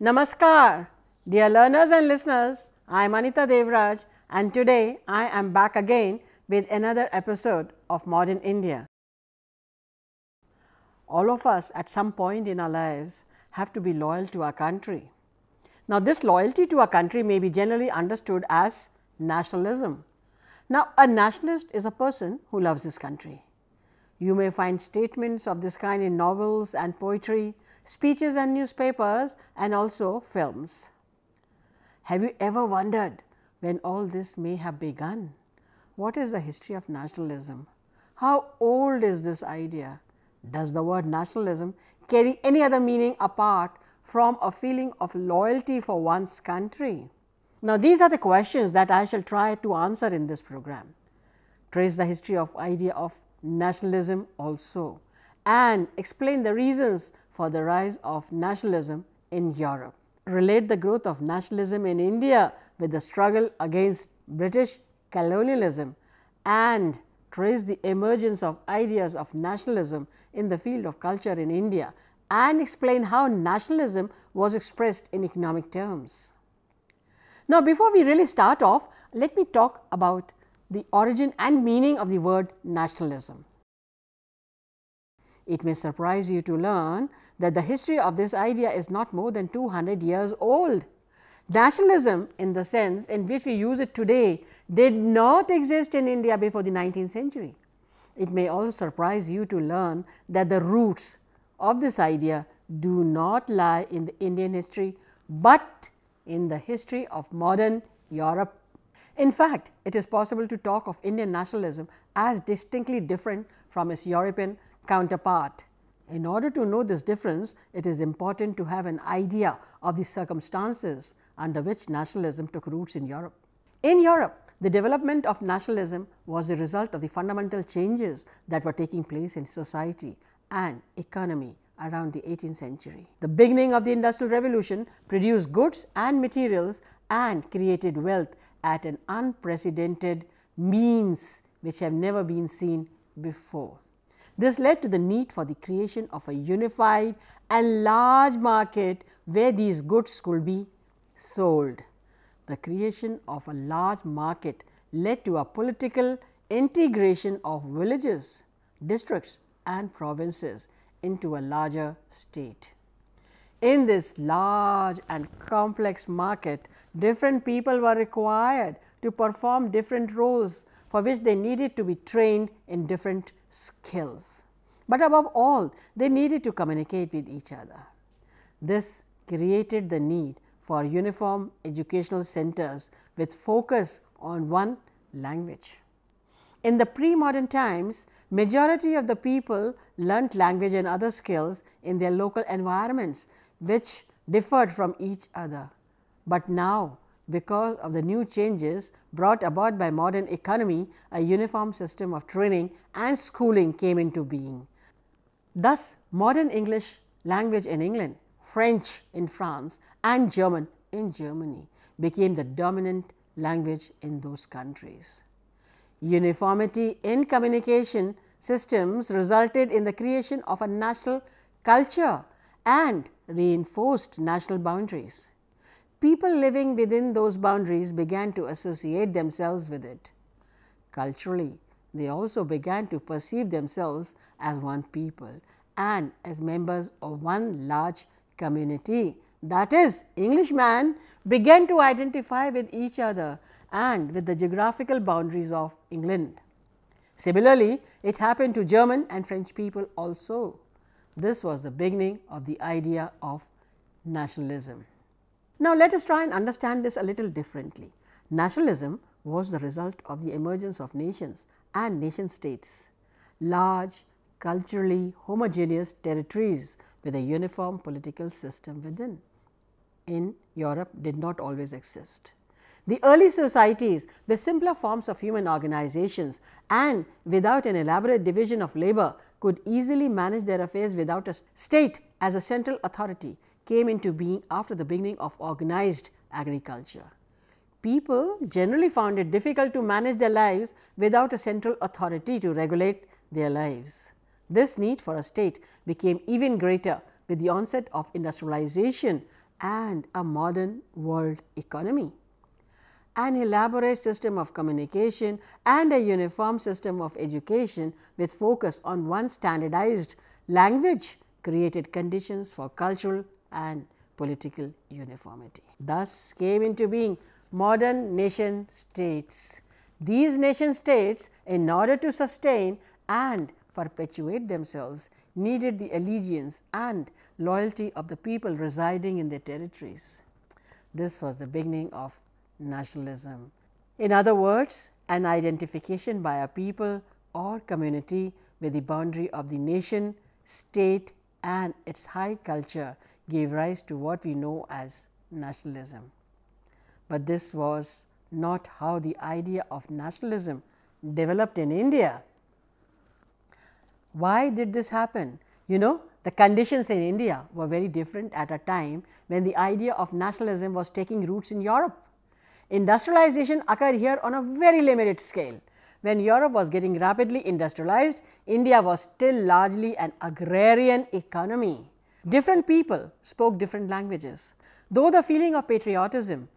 Namaskar, dear learners and listeners. I am Anita Devraj, and today I am back again with another episode of Modern India. All of us at some point in our lives have to be loyal to our country. Now, this loyalty to our country may be generally understood as nationalism. Now, a nationalist is a person who loves his country. You may find statements of this kind in novels and poetry, speeches and newspapers, and also films. Have you ever wondered when all this may have begun? What is the history of nationalism? How old is this idea? Does the word nationalism carry any other meaning apart from a feeling of loyalty for one's country? Now, these are the questions that I shall try to answer in this program. Trace the history of idea of nationalism also, and explain the reasons for the rise of nationalism in Europe. Relate the growth of nationalism in India with the struggle against British colonialism, and trace the emergence of ideas of nationalism in the field of culture in India, and explain how nationalism was expressed in economic terms. Now, before we really start off, let me talk about the origin and meaning of the word nationalism. It may surprise you to learn that the history of this idea is not more than 200 years old. Nationalism, in the sense in which we use it today, did not exist in India before the 19th century. It may also surprise you to learn that the roots of this idea do not lie in the Indian history, but in the history of modern Europe. In fact, it is possible to talk of Indian nationalism as distinctly different from its European counterpart. In order to know this difference, it is important to have an idea of the circumstances under which nationalism took roots in Europe. In Europe, the development of nationalism was a result of the fundamental changes that were taking place in society and economy around the 18th century. The beginning of the Industrial Revolution produced goods and materials and created wealth at an unprecedented means which have never been seen before. This led to the need for the creation of a unified and large market where these goods could be sold. The creation of a large market led to a political integration of villages, districts, and provinces into a larger state. In this large and complex market, different people were required to perform different roles for which they needed to be trained in different skills. But above all, they needed to communicate with each other. This created the need for uniform educational centers with focus on one language. In the pre-modern times, majority of the people learnt language and other skills in their local environments, which differed from each other. But now, because of the new changes brought about by modern economy, a uniform system of training and schooling came into being. Thus, modern English language in England, French in France, and German in Germany became the dominant language in those countries. Uniformity in communication systems resulted in the creation of a national culture and reinforced national boundaries. People living within those boundaries began to associate themselves with it. Culturally, they also began to perceive themselves as one people and as members of one large community. That is, Englishmen began to identify with each other and with the geographical boundaries of England. Similarly, it happened to German and French people also. This was the beginning of the idea of nationalism. Now, let us try and understand this a little differently. Nationalism was the result of the emergence of nations and nation states, large, culturally homogeneous territories with a uniform political system within. In Europe, did not always exist. The early societies were simpler forms of human organizations, and without an elaborate division of labor could easily manage their affairs without a state as a central authority came into being after the beginning of organized agriculture. People generally found it difficult to manage their lives without a central authority to regulate their lives. This need for a state became even greater with the onset of industrialization and a modern world economy. An elaborate system of communication and a uniform system of education with focus on one standardized language created conditions for cultural and political uniformity. Thus came into being modern nation states. These nation states, in order to sustain and perpetuate themselves, needed the allegiance and loyalty of the people residing in their territories. This was the beginning of nationalism. In other words, an identification by a people or community with the boundary of the nation, state and its high culture gave rise to what we know as nationalism. But this was not how the idea of nationalism developed in India. Why did this happen? You know, the conditions in India were very different at a time when the idea of nationalism was taking roots in Europe. Industrialization occurred here on a very limited scale. When Europe was getting rapidly industrialized, India was still largely an agrarian economy. Different people spoke different languages. Though the feeling of patriotism,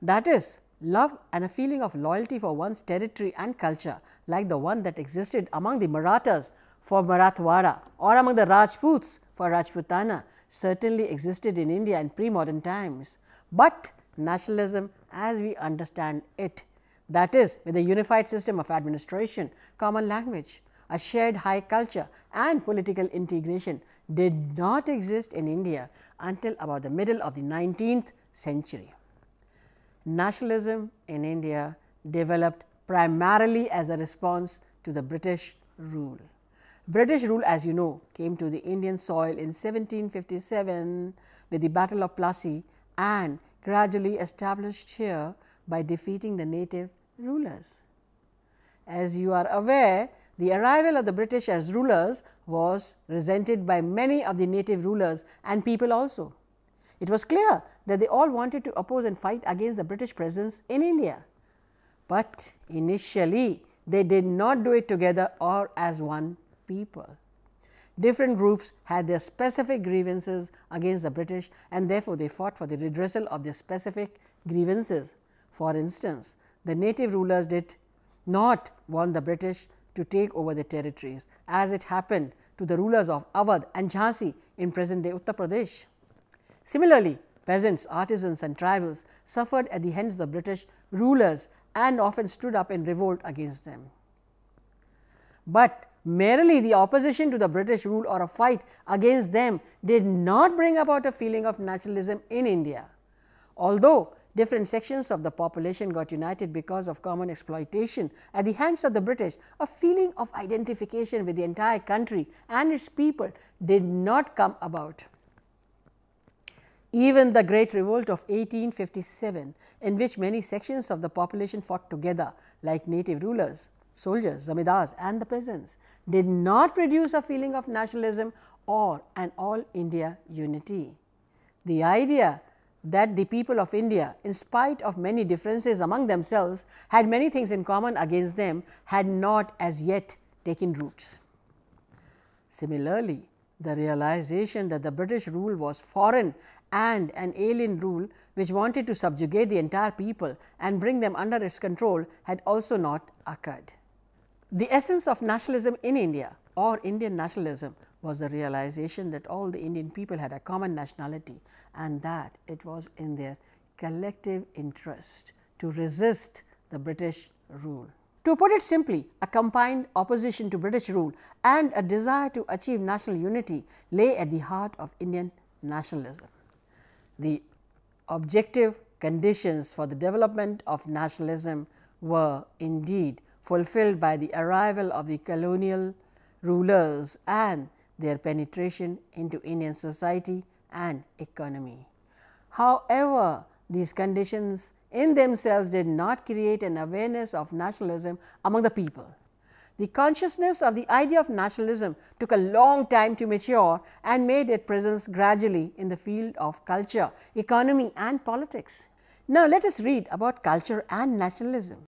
that is, love and a feeling of loyalty for one's territory and culture, like the one that existed among the Marathas for Marathwada or among the Rajputs for Rajputana, certainly existed in India in pre-modern times. But nationalism as we understand it, that is, with a unified system of administration, common language, a shared high culture and political integration, did not exist in India until about the middle of the 19th century. Nationalism in India developed primarily as a response to the British rule. British rule, as you know, came to the Indian soil in 1757 with the Battle of Plassey and gradually established here by defeating the native rulers. As you are aware, the arrival of the British as rulers was resented by many of the native rulers and people also. It was clear that they all wanted to oppose and fight against the British presence in India, but initially they did not do it together or as one people. Different groups had their specific grievances against the British and therefore they fought for the redressal of their specific grievances. For instance, the native rulers did not want the British to take over their territories, as it happened to the rulers of Awadh and Jhansi in present day Uttar Pradesh. Similarly, peasants, artisans and tribals suffered at the hands of the British rulers and often stood up in revolt against them. But merely the opposition to the British rule or a fight against them did not bring about a feeling of nationalism in India. Although different sections of the population got united because of common exploitation at the hands of the British, a feeling of identification with the entire country and its people did not come about. Even the Great Revolt of 1857, in which many sections of the population fought together like native rulers, soldiers, zamindars and the peasants, did not produce a feeling of nationalism or an all India unity. The idea that the people of India, in spite of many differences among themselves, had many things in common against them, had not as yet taken roots. Similarly, the realization that the British rule was foreign and an alien rule which wanted to subjugate the entire people and bring them under its control had also not occurred. The essence of nationalism in India or Indian nationalism was the realization that all the Indian people had a common nationality and that it was in their collective interest to resist the British rule. To put it simply, a combined opposition to British rule and a desire to achieve national unity lay at the heart of Indian nationalism. The objective conditions for the development of nationalism were indeed fulfilled by the arrival of the colonial rulers and their penetration into Indian society and economy. However, these conditions in themselves did not create an awareness of nationalism among the people. The consciousness of the idea of nationalism took a long time to mature and made its presence gradually in the field of culture, economy and politics. Now, let us read about culture and nationalism.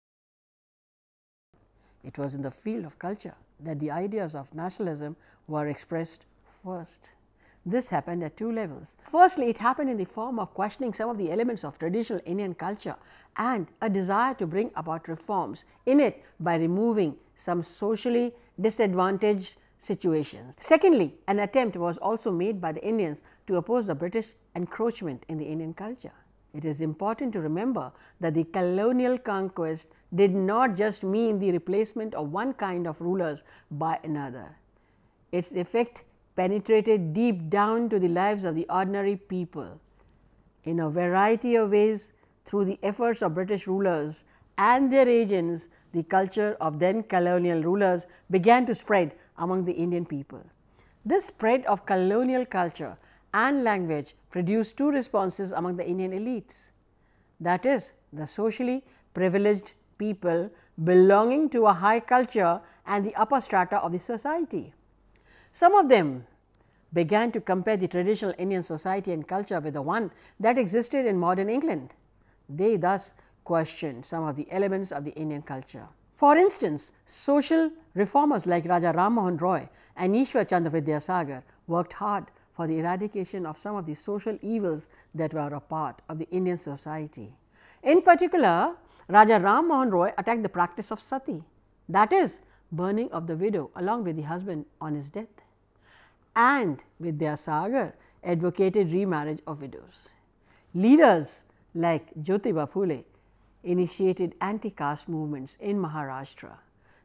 It was in the field of culture that the ideas of nationalism were expressed first. This happened at two levels. Firstly, it happened in the form of questioning some of the elements of traditional Indian culture and a desire to bring about reforms in it by removing some socially disadvantaged situations. Secondly, an attempt was also made by the Indians to oppose the British encroachment in the Indian culture. It is important to remember that the colonial conquest did not just mean the replacement of one kind of rulers by another. Its effect penetrated deep down to the lives of the ordinary people. In a variety of ways, through the efforts of British rulers and their agents, the culture of then colonial rulers began to spread among the Indian people. This spread of colonial culture and language produced two responses among the Indian elites, that is, the socially privileged people belonging to a high culture and the upper strata of the society. Some of them began to compare the traditional Indian society and culture with the one that existed in modern England. They thus questioned some of the elements of the Indian culture. For instance, social reformers like Raja Ram Mohan Roy and Ishwar Chandra Vidyasagar worked hard for the eradication of some of the social evils that were a part of the Indian society. In particular, Raja Ram Mohan Roy attacked the practice of sati, that is, burning of the widow along with the husband on his death, and Vidyasagar advocated remarriage of widows. Leaders like Jyotiba Phule initiated anti-caste movements in Maharashtra.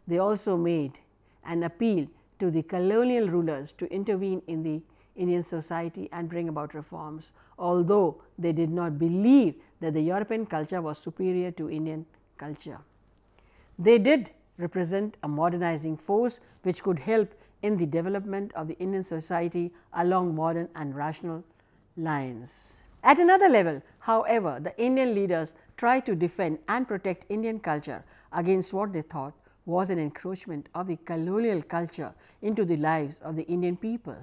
They also made an appeal to the colonial rulers to intervene in the Indian society and bring about reforms, although they did not believe that the European culture was superior to Indian culture. They did represent a modernizing force which could help in the development of the Indian society along modern and rational lines. At another level, however, the Indian leaders tried to defend and protect Indian culture against what they thought was an encroachment of the colonial culture into the lives of the Indian people.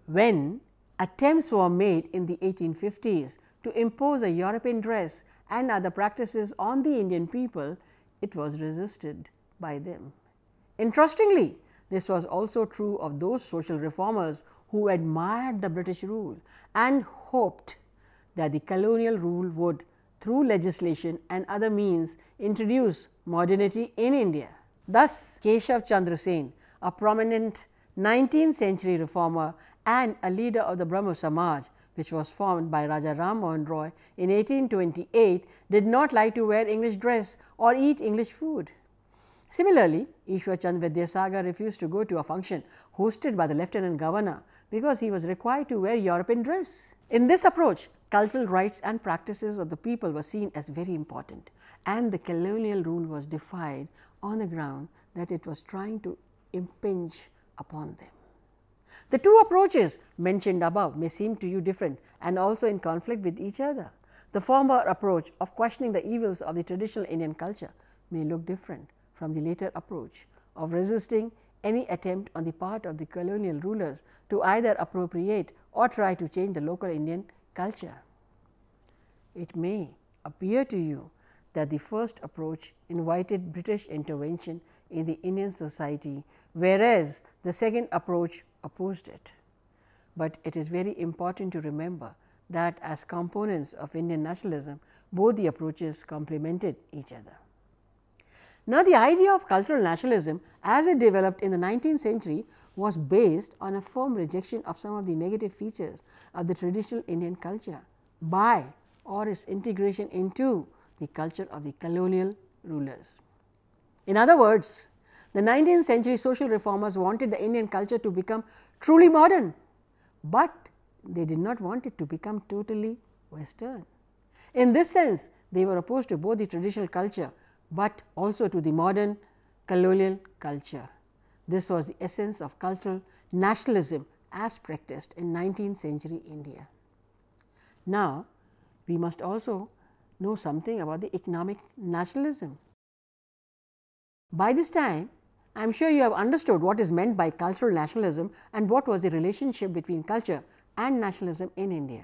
When attempts were made in the 1850s to impose a European dress and other practices on the Indian people, it was resisted by them. Interestingly, this was also true of those social reformers who admired the British rule and hoped that the colonial rule would, through legislation and other means, introduce modernity in India. Thus, Keshav Chandra Sen, a prominent 19th century reformer and a leader of the Brahmo Samaj, which was formed by Raja Ram Mohan Roy in 1828, did not like to wear English dress or eat English food. Similarly, Ishwar Chandra Vidyasagar refused to go to a function hosted by the Lieutenant Governor because he was required to wear European dress. In this approach, cultural rights and practices of the people were seen as very important, and the colonial rule was defied on the ground that it was trying to impinge upon them. The two approaches mentioned above may seem to you different and also in conflict with each other. The former approach of questioning the evils of the traditional Indian culture may look different from the later approach of resisting any attempt on the part of the colonial rulers to either appropriate or try to change the local Indian culture. It may appear to you that the first approach invited British intervention in the Indian society, whereas the second approach opposed it. But it is very important to remember that as components of Indian nationalism, both the approaches complemented each other. Now, the idea of cultural nationalism as it developed in the 19th century was based on a firm rejection of some of the negative features of the traditional Indian culture by or its integration into the culture of the colonial rulers. In other words, the 19th century social reformers wanted the Indian culture to become truly modern, but they did not want it to become totally Western. In this sense, they were opposed to both the traditional culture, but also to the modern colonial culture. This was the essence of cultural nationalism as practiced in 19th century India. Now, we must also know something about the economic nationalism. By this time, I am sure you have understood what is meant by cultural nationalism and what was the relationship between culture and nationalism in India.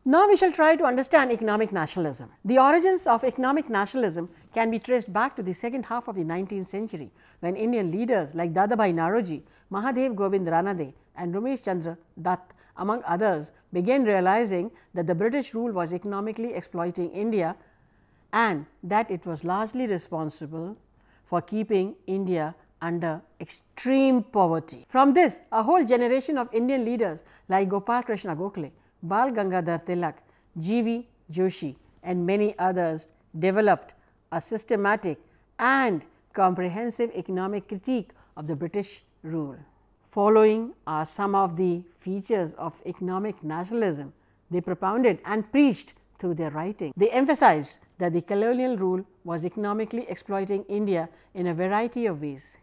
Now, we shall try to understand economic nationalism. The origins of economic nationalism can be traced back to the second half of the 19th century, when Indian leaders like Dadabhai Naoroji, Mahadev Govind Ranade and Ramesh Chandra Dutt, among others, began realizing that the British rule was economically exploiting India and that it was largely responsible for keeping India under extreme poverty. From this, a whole generation of Indian leaders like Gopal Krishna Gokhale, Bal Gangadhar Tilak, G.V. Joshi and many others developed a systematic and comprehensive economic critique of the British rule. Following are some of the features of economic nationalism they propounded and preached through their writing. They emphasized that the colonial rule was economically exploiting India in a variety of ways.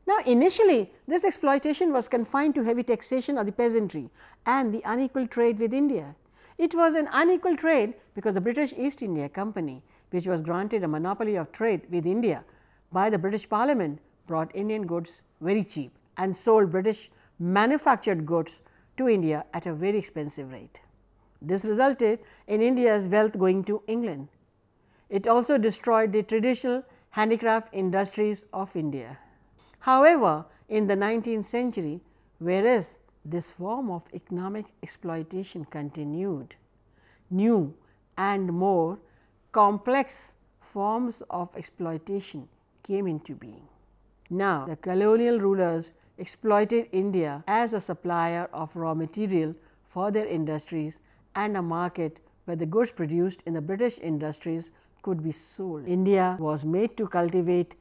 Now, initially this exploitation was confined to heavy taxation of the peasantry and the unequal trade with India. It was an unequal trade because the British East India Company, which was granted a monopoly of trade with India by the British Parliament, brought Indian goods very cheap and sold British manufactured goods to India at a very expensive rate. This resulted in India's wealth going to England. It also destroyed the traditional handicraft industries of India. However, in the 19th century, whereas this form of economic exploitation continued, new and more complex forms of exploitation came into being. Now, the colonial rulers exploited India as a supplier of raw material for their industries and a market where the goods produced in the British industries could be sold. India was made to cultivate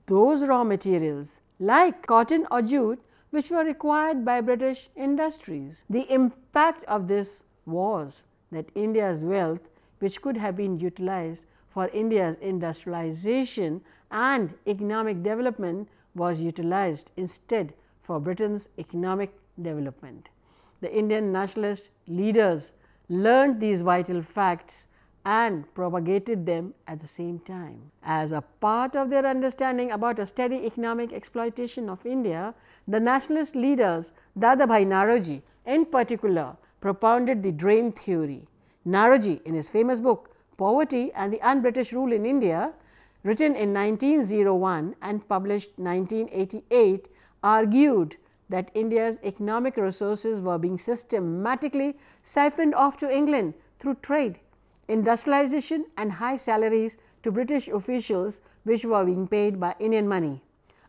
those raw materials like cotton or jute which were required by British industries. The impact of this was that India's wealth, which could have been utilized for India's industrialization and economic development, was utilized instead for Britain's economic development. The Indian nationalist leaders learned these vital facts and propagated them at the same time. As a part of their understanding about a steady economic exploitation of India, the nationalist leaders Dadabhai Naoroji in particular propounded the drain theory. Naoroji, in his famous book Poverty and the Un-British Rule in India, written in 1901 and published 1988, argued that India's economic resources were being systematically siphoned off to England through trade, industrialization and high salaries to British officials which were being paid by Indian money.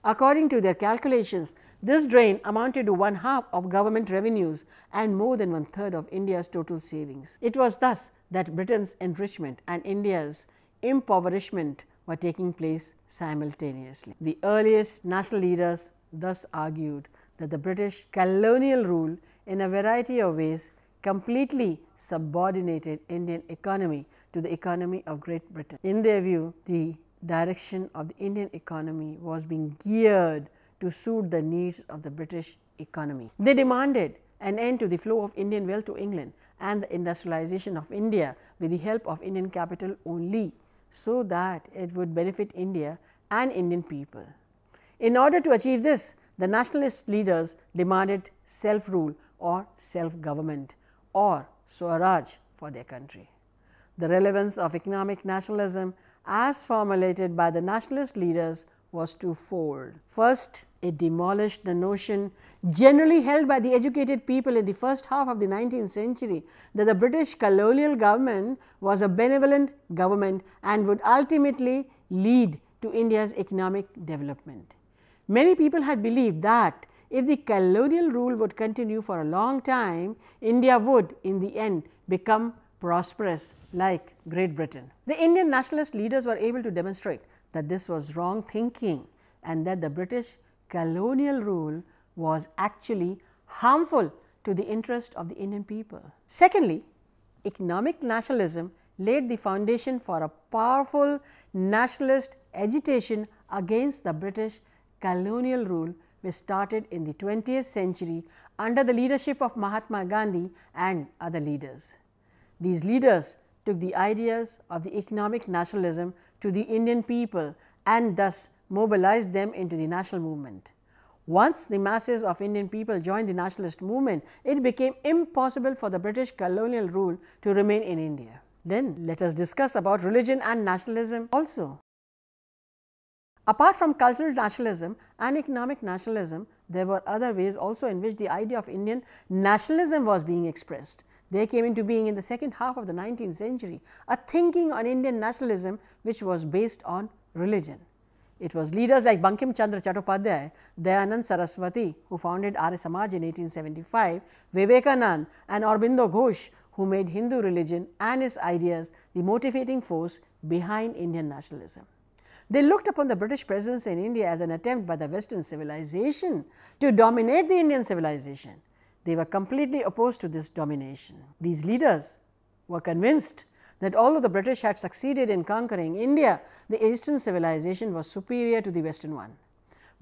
According to their calculations, this drain amounted to 1/2 of government revenues and more than 1/3 of India's total savings. It was thus that Britain's enrichment and India's impoverishment were taking place simultaneously. The earliest national leaders thus argued that the British colonial rule in a variety of ways completely subordinated Indian economy to the economy of Great Britain. In their view, the direction of the Indian economy was being geared to suit the needs of the British economy. They demanded an end to the flow of Indian wealth to England and the industrialization of India with the help of Indian capital only, so that it would benefit India and Indian people. In order to achieve this, the nationalist leaders demanded self-rule or self-government or Swaraj for their country. The relevance of economic nationalism as formulated by the nationalist leaders was twofold. First, it demolished the notion generally held by the educated people in the first half of the 19th century that the British colonial government was a benevolent government and would ultimately lead to India's economic development. Many people had believed that if the colonial rule would continue for a long time, India would in the end become prosperous like Great Britain. The Indian nationalist leaders were able to demonstrate that this was wrong thinking and that the British colonial rule was actually harmful to the interest of the Indian people. Secondly, economic nationalism laid the foundation for a powerful nationalist agitation against the British colonial rule, which started in the 20th century under the leadership of Mahatma Gandhi and other leaders. These leaders took the ideas of the economic nationalism to the Indian people and thus mobilized them into the national movement. Once the masses of Indian people joined the nationalist movement, it became impossible for the British colonial rule to remain in India. Then let us discuss about religion and nationalism also. Apart from cultural nationalism and economic nationalism, there were other ways also in which the idea of Indian nationalism was being expressed. They came into being in the second half of the 19th century, a thinking on Indian nationalism which was based on religion. It was leaders like Bankim Chandra Chattopadhyay, Dayanand Saraswati, who founded Arya Samaj in 1875, Vivekanand and Aurobindo Ghosh, who made Hindu religion and its ideas the motivating force behind Indian nationalism. They looked upon the British presence in India as an attempt by the Western civilization to dominate the Indian civilization. They were completely opposed to this domination. These leaders were convinced that although the British had succeeded in conquering India, the Eastern civilization was superior to the Western one.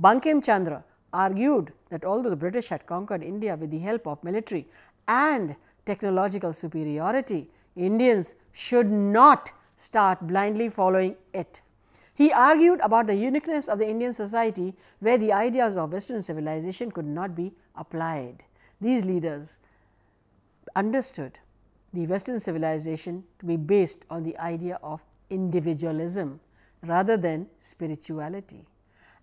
Bankim Chandra argued that although the British had conquered India with the help of military and technological superiority, Indians should not start blindly following it. He argued about the uniqueness of the Indian society where the ideas of Western civilization could not be applied. These leaders understood the Western civilization to be based on the idea of individualism rather than spirituality,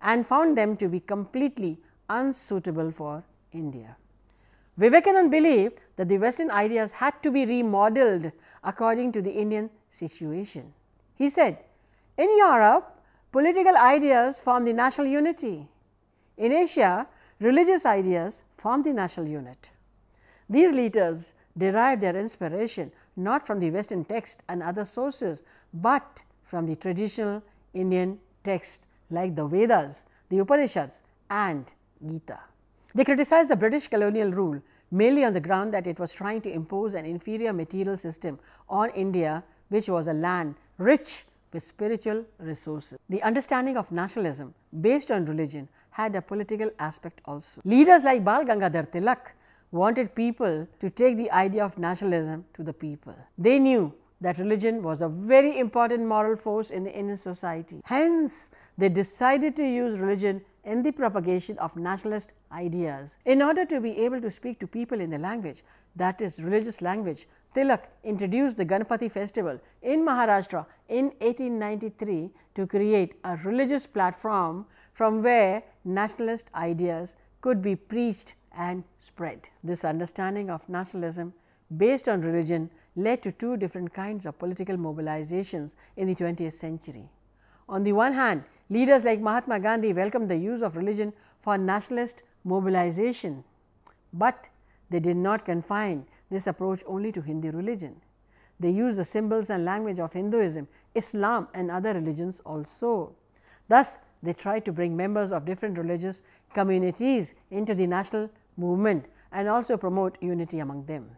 and found them to be completely unsuitable for India. Vivekanand believed that the Western ideas had to be remodeled according to the Indian situation. He said, in Europe, political ideas form the national unity. In Asia, religious ideas form the national unit. These leaders derived their inspiration not from the Western text and other sources, but from the traditional Indian texts like the Vedas, the Upanishads and Gita. They criticized the British colonial rule mainly on the ground that it was trying to impose an inferior material system on India, which was a land rich with spiritual resources. The understanding of nationalism based on religion had a political aspect also. Leaders like Bal Gangadhar Tilak wanted people to take the idea of nationalism to the people. They knew that religion was a very important moral force in the Indian society. Hence, they decided to use religion in the propagation of nationalist ideas. In order to be able to speak to people in the language, that is religious language, Tilak introduced the Ganpati festival in Maharashtra in 1893 to create a religious platform from where nationalist ideas could be preached and spread. This understanding of nationalism based on religion led to two different kinds of political mobilizations in the 20th century. On the one hand, leaders like Mahatma Gandhi welcomed the use of religion for nationalist mobilization, but they did not confine this approach only to Hindu religion. They used the symbols and language of Hinduism, Islam and other religions also. Thus, they tried to bring members of different religious communities into the national movement and also promote unity among them.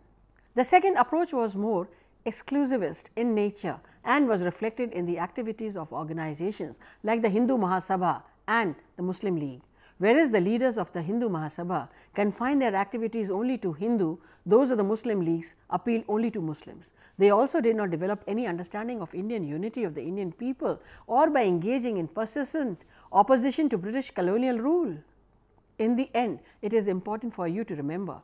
The second approach was more exclusivist in nature and was reflected in the activities of organizations like the Hindu Mahasabha and the Muslim League. Whereas the leaders of the Hindu Mahasabha confined their activities only to Hindu, those of the Muslim leagues appealed only to Muslims. They also did not develop any understanding of Indian unity of the Indian people or by engaging in persistent opposition to British colonial rule. In the end, it is important for you to remember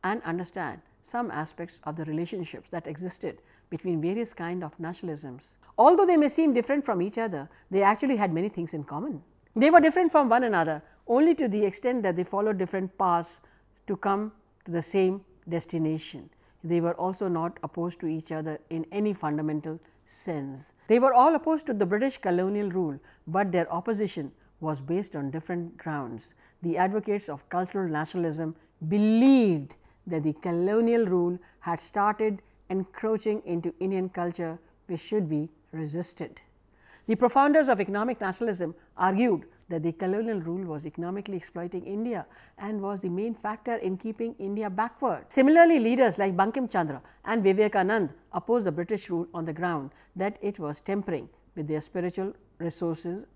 and understand some aspects of the relationships that existed between various kinds of nationalisms. Although they may seem different from each other, they actually had many things in common. They were different from one another only to the extent that they followed different paths to come to the same destination. They were also not opposed to each other in any fundamental sense. They were all opposed to the British colonial rule, but their opposition was based on different grounds. The advocates of cultural nationalism believed that the colonial rule had started encroaching into Indian culture, which should be resisted. The profounders of economic nationalism argued that the colonial rule was economically exploiting India and was the main factor in keeping India backward. Similarly, leaders like Bankim Chandra and Vivekanand opposed the British rule on the ground that it was tampering with their spiritual resources.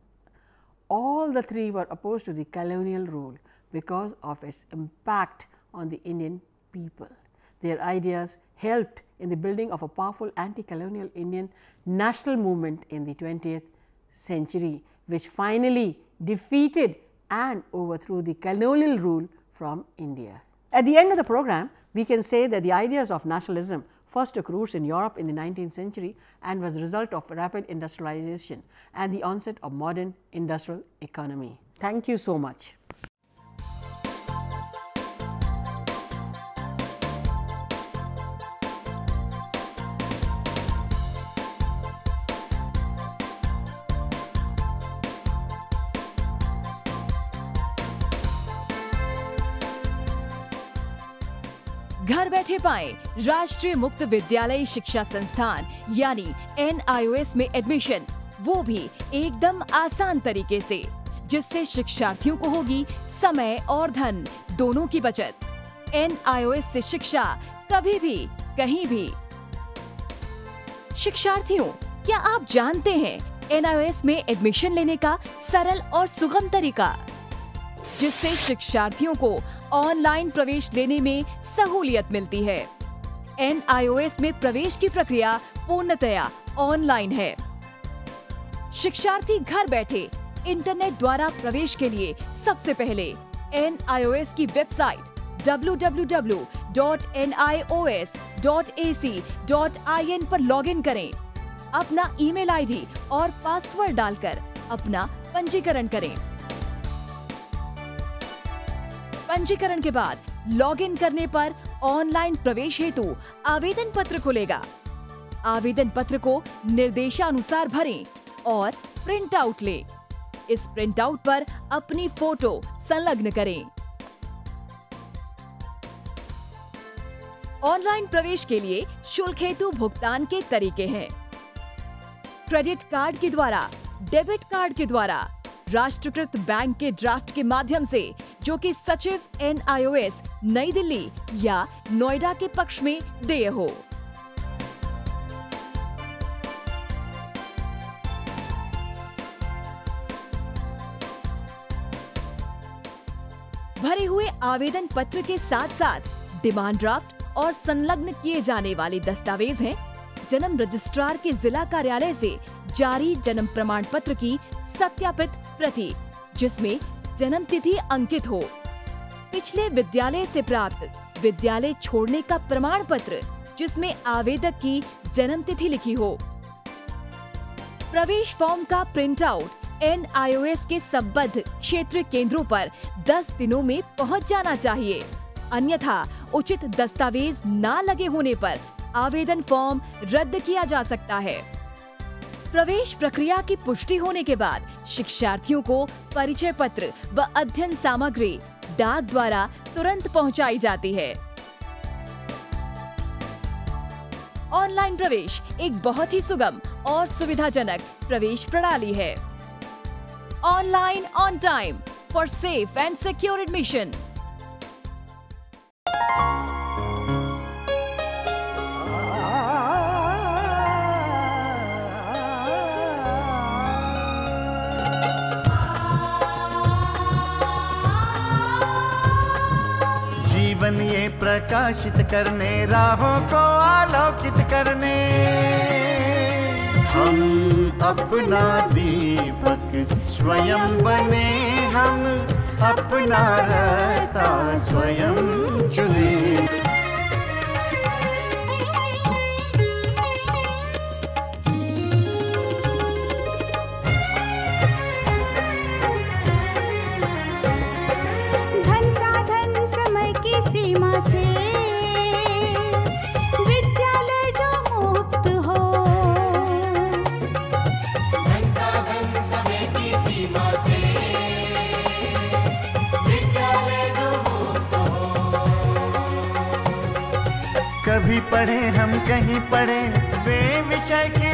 All the three were opposed to the colonial rule because of its impact on the Indian people. Their ideas helped in the building of a powerful anti-colonial Indian national movement in the 20th century, which finally defeated and overthrew the colonial rule from India. At the end of the program, we can say that the ideas of nationalism first took roots in Europe in the 19th century and was the result of rapid industrialization and the onset of modern industrial economy. Thank you so much. घर बैठे पाएं राष्ट्रीय मुक्त विद्यालय शिक्षा संस्थान यानी NIOS में एडमिशन, वो भी एकदम आसान तरीके से, जिससे शिक्षार्थियों को होगी समय और धन दोनों की बचत। NIOS से शिक्षा कभी भी कहीं भी। शिक्षार्थियों, क्या आप जानते हैं NIOS में एडमिशन लेने का सरल और सुगम तरीका, जिससे शिक्षार्थियों को ऑनलाइन प्रवेश लेने में सहूलियत मिलती है। NIOS में प्रवेश की प्रक्रिया पूर्णतया ऑनलाइन है। शिक्षार्थी घर बैठे इंटरनेट द्वारा प्रवेश के लिए सबसे पहले NIOS की वेबसाइट www.nios.ac.in पर लॉगिन करें। अपना ईमेल आईडी और पासवर्ड डालकर अपना पंजीकरण करें। पंजीकरण के बाद लॉगिन करने पर ऑनलाइन प्रवेश हेतु आवेदन पत्र खुलेगा। आवेदन पत्र को निर्देशानुसार भरें और प्रिंट आउट लें। इस प्रिंट आउट पर अपनी फोटो संलग्न करें। ऑनलाइन प्रवेश के लिए शुल्क हेतु भुगतान के तरीके हैं: क्रेडिट कार्ड के द्वारा, डेबिट कार्ड के द्वारा, राष्ट्रीयकृत बैंक के ड्राफ्ट के माध्यम से, जो कि सचिव NIOS नई दिल्ली या नोएडा के पक्ष में देय हो। भरे हुए आवेदन पत्र के साथ साथ डिमांड ड्राफ्ट और संलग्न किए जाने वाले दस्तावेज हैं जन्म रजिस्ट्रार के जिला कार्यालय से जारी जन्म प्रमाण पत्र की सत्यापित प्रति, जिसमें जन्म तिथि अंकित हो, पिछले विद्यालय से प्राप्त विद्यालय छोड़ने का प्रमाण पत्र जिसमें आवेदक की जन्म तिथि लिखी हो। प्रवेश फॉर्म का प्रिंट आउट NIOS के संबद्ध क्षेत्रीय केंद्रों पर 10 दिनों में पहुंच जाना चाहिए, अन्यथा उचित दस्तावेज न लगे होने पर आवेदन फॉर्म रद्द किया जा सकता है। प्रवेश प्रक्रिया की पुष्टि होने के बाद शिक्षार्थियों को परिचय पत्र व अध्ययन सामग्री डाक द्वारा तुरंत पहुंचाई जाती है। ऑनलाइन प्रवेश एक बहुत ही सुगम और सुविधाजनक प्रवेश प्रणाली है। Online on time for safe and secure admission. जीवन ये प्रकाशित करने, राहों को आलोकित करने, हम अपना दीपक स्वयं बने, हम अपना रास्ता स्वयं चुने। धन साधन समय की सीमा से विद्यालय जो मुक्त हो, धन साधन समय की सीमा से विद्यालय जो मुक्त हो। कभी पढ़े हम कहीं पढ़े, वे विषय के